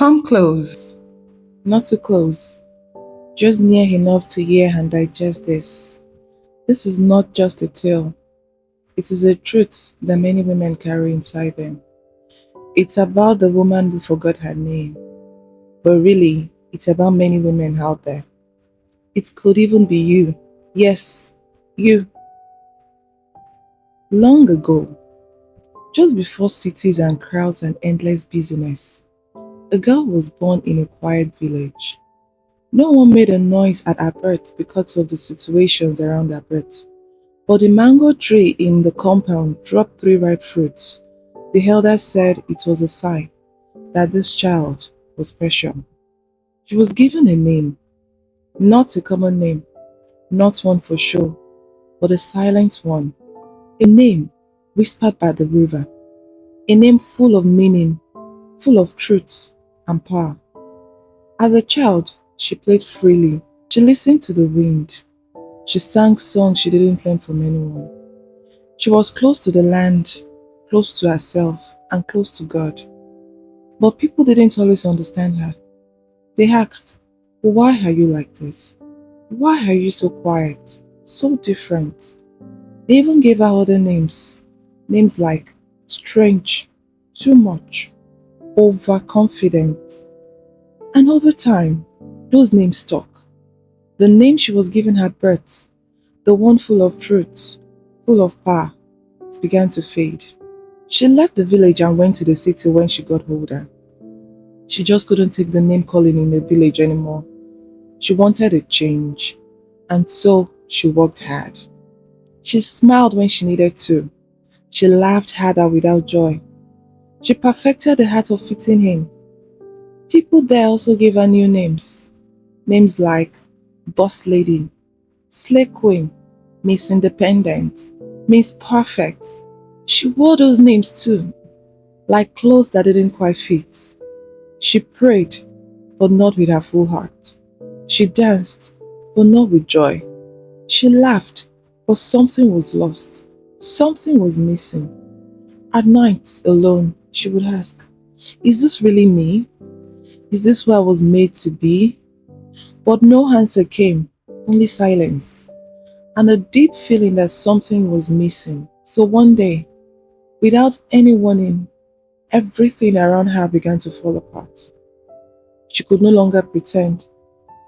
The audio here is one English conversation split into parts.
Come close, not too close, just near enough to hear and digest this. This is not just a tale, it is a truth that many women carry inside them. It's about the woman who forgot her name, but really, it's about many women out there. It could even be you. Yes, you. Long ago, just before cities and crowds and endless busyness, a girl was born in a quiet village. No one made a noise at her birth because of the situations around her birth. But the mango tree in the compound dropped three ripe fruits. The elders said it was a sign that this child was special. She was given a name, not a common name, not one for show, but a silent one. A name whispered by the river. A name full of meaning, full of truth and power. As a child, she played freely. She listened to the wind. She sang songs she didn't learn from anyone. She was close to the land, close to herself, and close to God. But people didn't always understand her. They asked, "Why are you like this? Why are you so quiet, so different?" They even gave her other names. Names like strange, too much, overconfident. And over time, those names stuck. The name she was given at birth, the one full of truth, full of power, it began to fade. She left the village and went to the city when she got older. She just couldn't take the name calling in the village anymore. She wanted a change, and so she worked hard. She smiled when she needed to. She laughed harder without joy. She perfected the art of fitting in. People there also gave her new names. Names like Boss Lady, Slay Queen, Miss Independent, Miss Perfect. She wore those names too, like clothes that didn't quite fit. She prayed, but not with her full heart. She danced, but not with joy. She laughed, but something was lost. Something was missing. At night, alone, she would ask, "Is this really me? Is this who I was made to be?" But no answer came, only silence, and a deep feeling that something was missing. So one day, without any warning, everything around her began to fall apart. She could no longer pretend.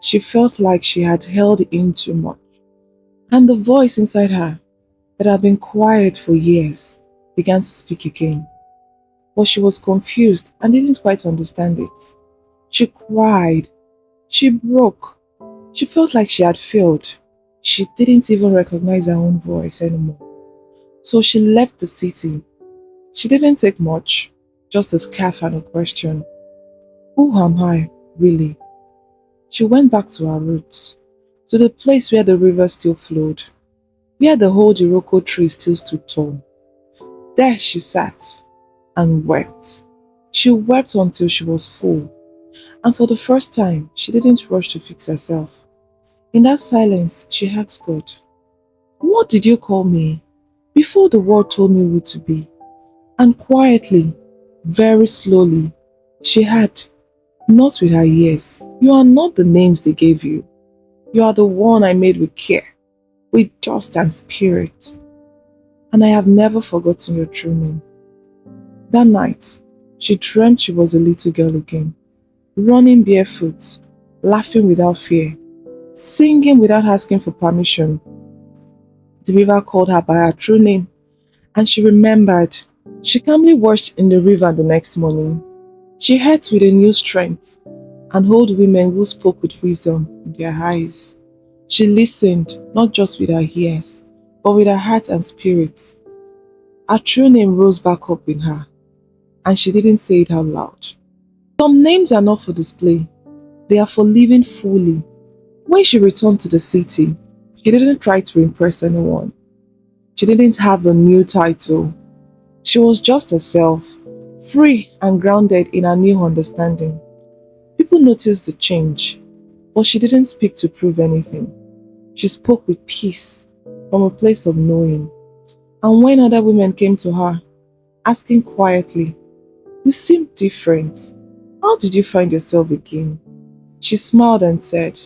She felt like she had held in too much. And the voice inside her, that had been quiet for years, began to speak again. But she was confused and didn't quite understand it. She cried. She broke. She felt like she had failed. She didn't even recognize her own voice anymore. So she left the city. She didn't take much, just a scarf and a question. Who am I, really? She went back to her roots, to the place where the river still flowed, where the old Iroko tree still stood tall. There she sat and wept. She wept until she was full, and for the first time, she didn't rush to fix herself. In that silence, she asked God, "What did you call me before the world told me who to be?" And quietly, very slowly, she had, not with her ears, "You are not the names they gave you. You are the one I made with care, with dust and spirit. And I have never forgotten your true name." That night, she dreamt she was a little girl again, running barefoot, laughing without fear, singing without asking for permission. The river called her by her true name, and she remembered. She calmly washed in the river the next morning. She ate with a new strength, and old women who spoke with wisdom in their eyes. She listened, not just with her ears, but with her heart and spirit. Her true name rose back up in her, and she didn't say it out loud. Some names are not for display, they are for living fully. When she returned to the city, she didn't try to impress anyone. She didn't have a new title. She was just herself, free and grounded in her new understanding. People noticed the change, but she didn't speak to prove anything. She spoke with peace, from a place of knowing. And when other women came to her, asking quietly, "You seem different. How did you find yourself again? She smiled and said,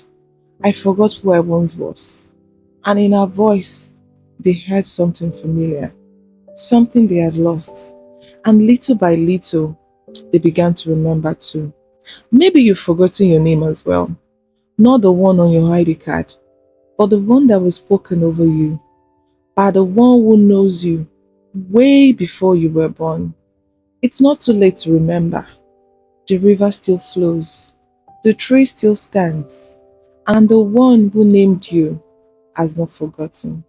I forgot who I once was. And in her voice, they heard something familiar, something they had lost. And little by little, they began to remember too. Maybe you've forgotten your name as well. Not the one on your ID card, but the one that was spoken over you by the one who knows you way before you were born. It's not too late to remember. The river still flows, the tree still stands, and the one who named you has not forgotten.